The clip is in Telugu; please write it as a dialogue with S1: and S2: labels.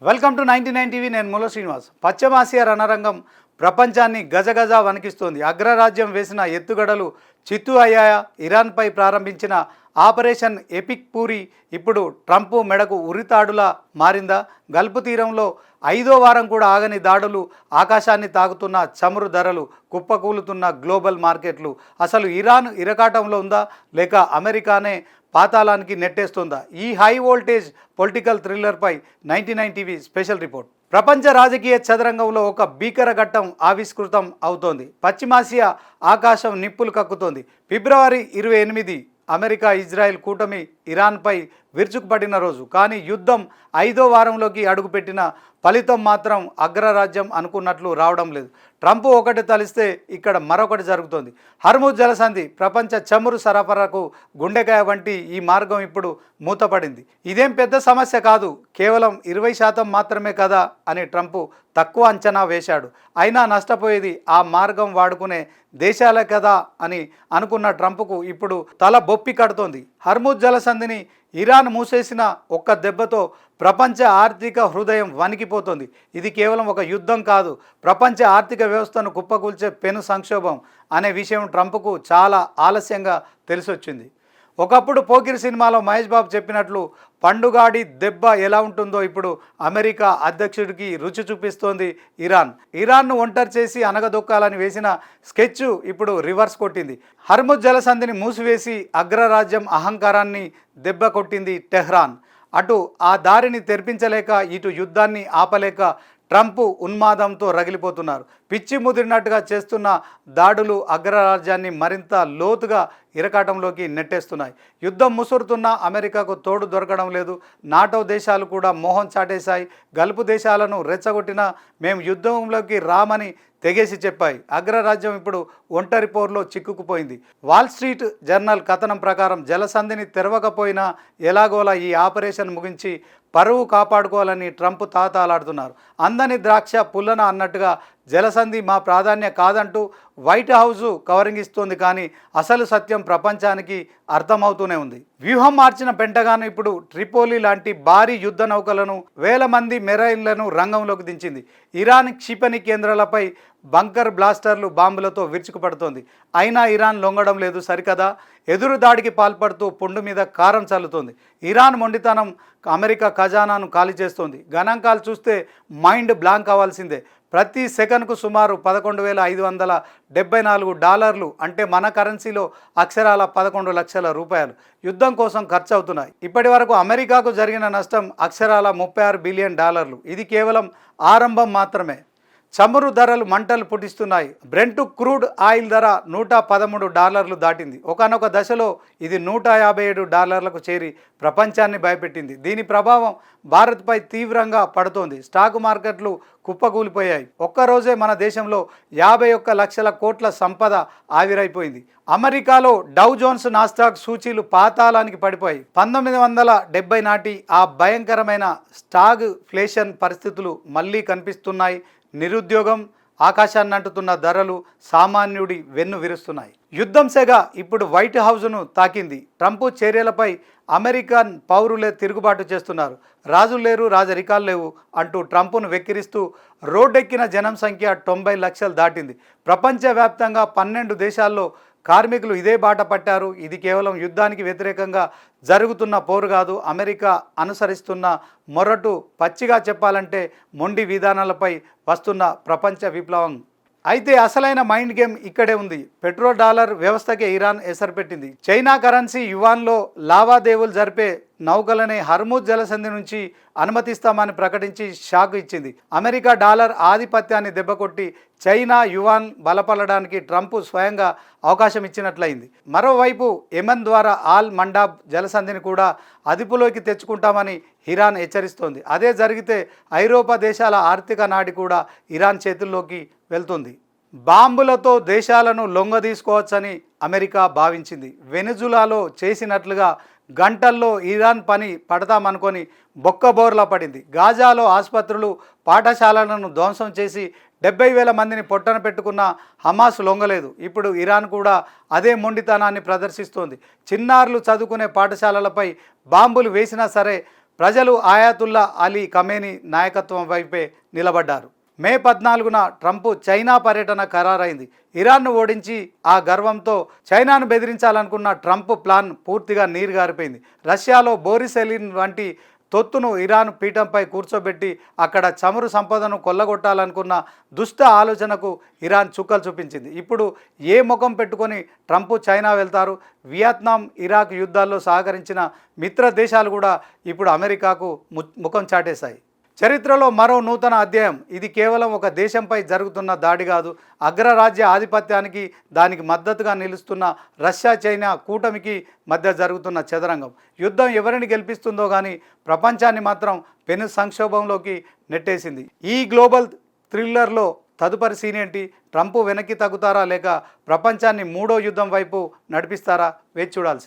S1: Welcome to 99 TV. నేను ముల శ్రీనివాస్. పశ్చిమాసియా రణరంగం ప్రపంచాన్ని గజగజ వణికిస్తోంది. అగ్రరాజ్యం వేసిన ఎత్తుగడలు చిత్తు అయ్యాయా? ఇరాన్పై ప్రారంభించిన ఆపరేషన్ ఎపిక్ పూరి ఇప్పుడు ట్రంప్ మెడకు ఉరితాడులా మారిందా? గల్ఫ్ తీరంలో 5వ వారం కూడా ఆగని దాడులు, ఆకాశాన్ని తాకుతున్న చమురు ధరలు, కుప్పకూలుతున్న గ్లోబల్ మార్కెట్లు. అసలు ఇరాన్ ఇరకాటంలో ఉందా లేక అమెరికానే పాతాళానికి నెట్టేస్తుందా? ఈ హై వోల్టేజ్ పొలిటికల్ థ్రిల్లర్పై 99 టీవీ స్పెషల్ రిపోర్ట్. ప్రపంచ రాజకీయ చదరంగంలో ఒక భీకర ఘట్టం ఆవిష్కృతం అవుతోంది. పశ్చిమాసియా ఆకాశం నిప్పులు కక్కుతోంది. ఫిబ్రవరి 28 అమెరికా ఇజ్రాయెల్ కూటమి ఇరాన్పై విరుచుకుపడిన రోజు. కానీ యుద్ధం 5వ వారంలోకి అడుగుపెట్టిన ఫలితం మాత్రం అగ్రరాజ్యం అనుకున్నట్లు రావడం లేదు. ట్రంప్ ఒకటి తలిస్తే ఇక్కడ మరొకటి జరుగుతోంది. హర్ముజ్ జలసంధి ప్రపంచ చమురు సరఫరాకు గుండెకాయ వంటి ఈ మార్గం ఇప్పుడు మూతపడింది. ఇదేం పెద్ద సమస్య కాదు, కేవలం 20% మాత్రమే కదా అని ట్రంప్ తక్కువ అంచనా వేశాడు. అయినా నష్టపోయేది ఆ మార్గం వాడుకునే దేశాలే కదా అని అనుకున్న ట్రంప్కు ఇప్పుడు తల బొప్పి కడుతోంది. హర్ముజ్ జలసంధిని ఇరాన్ మూసేసిన ఒక్క దెబ్బతో ప్రపంచ ఆర్థిక హృదయం వణికిపోతుంది. ఇది కేవలం ఒక యుద్ధం కాదు, ప్రపంచ ఆర్థిక వ్యవస్థను కుప్పకూల్చే పెను సంక్షోభం అనే విషయం ట్రంప్కు చాలా ఆలస్యంగా తెలిసొచ్చింది. ఒకప్పుడు పోకిరి సినిమాలో మహేష్ బాబు చెప్పినట్లు పండుగాడి దెబ్బ ఎలా ఉంటుందో ఇప్పుడు అమెరికా అధ్యక్షుడికి రుచి చూపిస్తోంది ఇరాన్ను ఒంటరి చేసి అనగదొక్కాలని వేసిన స్కెచ్ ఇప్పుడు రివర్స్ కొట్టింది. హర్ముజ్ జలసంధిని మూసివేసి అగ్రరాజ్యం అహంకారాన్ని దెబ్బ కొట్టింది టెహ్రాన్. అటు ఆ దారిని తెరిపించలేక, ఇటు యుద్ధాన్ని ఆపలేక ట్రంప్ ఉన్మాదంతో రగిలిపోతున్నారు. పిచ్చి ముదిరినట్టుగా చేస్తున్న దాడులు అగ్రరాజ్యాన్ని మరింత లోతుగా ఇరకాటంలోకి నెట్టేస్తున్నాయి. యుద్ధం ముసురుతున్న అమెరికాకు తోడు దొరకడం లేదు. నాటో దేశాలు కూడా మోహం చాటేశాయి. గల్ఫ్ దేశాలను రెచ్చగొట్టినా మేము యుద్ధంలోకి రామని తెగేసి చెప్పాయి. అగ్రరాజ్యం ఇప్పుడు ఒంటరి పోరులో చిక్కుకుపోయింది. వాల్ స్ట్రీట్ జర్నల్ కథనం ప్రకారం జలసంధిని తెరవకపోయినా ఎలాగోలా ఈ ఆపరేషన్ ముగించి పరువు కాపాడుకోవాలని ట్రంప్ తాతాలాడుతున్నారు. అందని ద్రాక్ష పుల్లన అన్నట్టుగా జలసంధి మా ప్రాధాన్యం కాదంటూ వైట్ హౌస్ కవరింగ్ ఇస్తోంది. కానీ అసలు సత్యం ప్రపంచానికి అర్థమవుతూనే ఉంది. వ్యూహం మార్చిన పెంటగాన్ ఇప్పుడు ట్రిపోలి లాంటి భారీ యుద్ధ నౌకలను, వేల మంది మెరైన్లను రంగంలోకి దించింది. ఇరాన్ క్షిపణి కేంద్రాలపై బంకర్ బ్లాస్టర్లు, బాంబులతో విరుచుకుపడుతోంది. అయినా ఇరాన్ లొంగడం లేదు సరికదా, ఎదురు దాడికి పాల్పడుతూ పుండు మీద కారం చల్లుతోంది. ఇరాన్ మొండితనం అమెరికా ఖజానాను ఖాళీ చేస్తోంది. గణాంకాలు చూస్తే మైండ్ బ్లాంక్ అవ్వాల్సిందే. ప్రతి సెకన్కు సుమారు $11,574 అంటే మన కరెన్సీలో అక్షరాల 11 లక్షల రూపాయలు యుద్ధం కోసం ఖర్చు అవుతున్నాయి. ఇప్పటి వరకు అమెరికాకు జరిగిన నష్టం అక్షరాల $36 బిలియన్. ఇది కేవలం ఆరంభం మాత్రమే. చమురు ధరలు మంటలు పుట్టిస్తున్నాయి. బ్రెంట్ క్రూడ్ ఆయిల్ ధర $113 దాటింది. ఒకానొక దశలో ఇది $157కు చేరి ప్రపంచాన్ని భయపెట్టింది. దీని ప్రభావం భారత్పై తీవ్రంగా పడుతోంది. స్టాక్ మార్కెట్లు కుప్పకూలిపోయాయి. ఒక్కరోజే మన దేశంలో 51 లక్షల కోట్ల సంపద ఆవిరైపోయింది. అమెరికాలో డౌ జోన్స్, నాస్డాక్ సూచీలు పాతాళానికి పడిపోయాయి. 1970 నాటి ఆ భయంకరమైన స్టాగ్ ఫ్లేషన్ పరిస్థితులు మళ్ళీ కనిపిస్తున్నాయి. నిరుద్యోగం, ఆకాశాన్ని అంటుతున్న ధరలు సామాన్యుడి వెన్ను విరుస్తున్నాయి. యుద్ధం సెగ ఇప్పుడు వైట్ హౌస్ను తాకింది. ట్రంప్ చర్యలపై అమెరికన్ పౌరులే తిరుగుబాటు చేస్తున్నారు. రాజులు లేరు, రాజరికాలు లేవు అంటూ ట్రంప్ను వెక్కిరిస్తూ రోడ్డెక్కిన జనం సంఖ్య 90 లక్షలు దాటింది. ప్రపంచవ్యాప్తంగా 12 దేశాల్లో కార్మికులు ఇదే బాట పట్టారు. ఇది కేవలం యుద్ధానికి వ్యతిరేకంగా జరుగుతున్న పోరు కాదు, అమెరికా అనుసరిస్తున్న మొరటు. పచ్చిగా చెప్పాలంటే మొండి విధానాలపై వస్తున్న ప్రపంచ విప్లవం. అయితే అసలైన మైండ్ గేమ్ ఇక్కడే ఉంది. పెట్రో డాలర్ వ్యవస్థకే ఇరాన్ ఎసరుపెట్టింది. చైనా కరెన్సీ యువాన్లో లావాదేవీలు జరిపే నౌకలనే హర్ముజ్ జలసంధి నుంచి అనుమతిస్తామని ప్రకటించి షాక్ ఇచ్చింది. అమెరికా డాలర్ ఆధిపత్యాన్ని దెబ్బకొట్టి చైనా యువాన్ బలపడడానికి ట్రంప్ స్వయంగా అవకాశం ఇచ్చినట్లయింది. మరోవైపు యెమెన్ ద్వారా ఆల్ మండాబ్ జలసంధిని కూడా అదుపులోకి తెచ్చుకుంటామని ఇరాన్ హెచ్చరిస్తోంది. అదే జరిగితే ఐరోపా దేశాల ఆర్థిక నాడి కూడా ఇరాన్ చేతుల్లోకి వెళ్తుంది. బాంబులతో దేశాలను లొంగదీసుకోవచ్చని అమెరికా భావించింది. వెనిజులాలో చేసినట్లుగా గంటల్లో ఇరాన్ పని పడతామనుకొని బొక్కబోర్లా పడింది. గాజాలో ఆసుపత్రులు, పాఠశాలలను ధ్వంసం చేసి 70,000 మందిని పొట్టన పెట్టుకున్న హమాస్ లొంగలేదు. ఇప్పుడు ఇరాన్ కూడా అదే మొండితనాన్ని ప్రదర్శిస్తోంది. చిన్నారులు చదువుకునే పాఠశాలలపై బాంబులు వేసినా సరే ప్రజలు ఆయాతుల్లా అలీ ఖమేనీ నాయకత్వం వైపే నిలబడ్డారు. మే 14న ట్రంప్ చైనా పర్యటన ఖరారైంది. ఇరాన్ను ఓడించి ఆ గర్వంతో చైనాను బెదిరించాలనుకున్న ట్రంప్ ప్లాన్ పూర్తిగా నీరుగారిపోయింది. రష్యాలో బోరిస్ ఎలిన్ వంటి తొత్తును ఇరాన్ పీఠంపై కూర్చోబెట్టి అక్కడ చమురు సంపదను కొల్లగొట్టాలనుకున్న దుష్ట ఆలోచనకు ఇరాన్ చుక్కలు చూపించింది. ఇప్పుడు ఏ ముఖం పెట్టుకొని ట్రంప్ చైనా వెళ్తారు? వియత్నాం, ఇరాక్ యుద్ధాల్లో సహకరించిన మిత్ర దేశాలు కూడా ఇప్పుడు అమెరికాకు ముఖం చాటేశాయి. చరిత్రలో మరో నూతన అధ్యాయం. ఇది కేవలం ఒక దేశంపై జరుగుతున్న దాడి కాదు. అగ్రరాజ్య ఆధిపత్యానికి, దానికి మద్దతుగా నిలుస్తున్న రష్యా చైనా కూటమికి మధ్య జరుగుతున్న చదరంగం. యుద్ధం ఎవరిని గెలిపిస్తుందో కానీ ప్రపంచాన్ని మాత్రం పెను సంక్షోభంలోకి నెట్టేసింది. ఈ గ్లోబల్ థ్రిల్లర్లో తదుపరి సీన్ ఏంటి? ట్రంప్ వెనక్కి తగ్గుతారా లేక ప్రపంచాన్ని మూడో యుద్ధం వైపు నడిపిస్తారా? వేచి చూడాల్సింది.